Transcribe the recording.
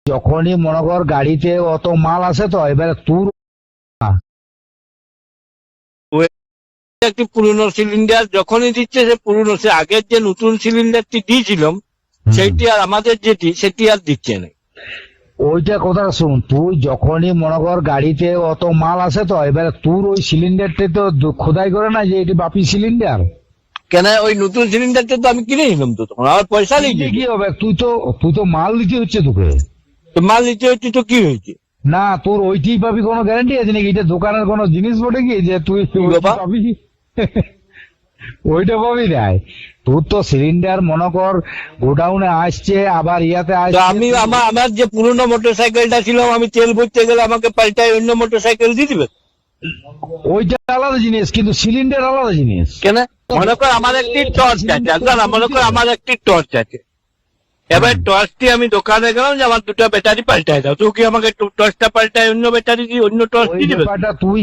যখনই মনে কর গাড়িতে অত মাল আছে তো এবারে তোর একটি পুরনো সিলিন্ডার যখনই দিচ্ছে সে পুরনো, সে আগের যে নতুন সিলিন্ডারটি দিয়েছিলাম সেইটি আর আমাদের যেটি সেটি আর দিচ্ছে না। ওইটা কথা শুন, তুই যখনই মনে কর গাড়িতে অত মাল আছে তো এবারে তোর ওই সিলিন্ডারটা তো খোদাই করে না যে এটি বাপি সিলিন্ডার। কেন ওই নতুন সিলিন্ডারটা তো আমি কিনে নিলাম, তো তখন আমার পয়সা নেই। কি হবে, তুই তো মাল দিতে হচ্ছে তোকে। তো মাল নিতে হচ্ছে তো কি হয়েছে? না তোর ওইটি পাবি কোনো গ্যারান্টি আছে নাকি? এটা দোকানের কোনো জিনিস বটে কি যে তুই বাবা? পাবি? ওইটা পাবি নাই। তোর তো সিলিন্ডার মনে কর গোডাউনে আসছে, আবার ইয়াতে তো আসছে। আমি আমার যে পুরনো মোটর সাইকেলটা ছিল, আমি তেল ভরতে গেলে আমাকে পাল্টায় অন্য মোটর সাইকেল দিয়ে দিবে। ওইটা আলাদা জিনিস, কিন্তু সিলিন্ডার আলাদা জিনিস। কেন? মনে কর আমার একটি টর্চ আছে, দাদা মনে কর আমার একটি টর্চ আছে, এবার টর্চটি আমি দোকানে গেলাম যে আমার দুটো ব্যাটারি পাল্টায় দাও, তো কি আমাকে টর্চটা পাল্টায় অন্য ব্যাটারি দিয়ে অন্য টর্চ ওই দিয়ে দিবে? ব্যাপারটা তুই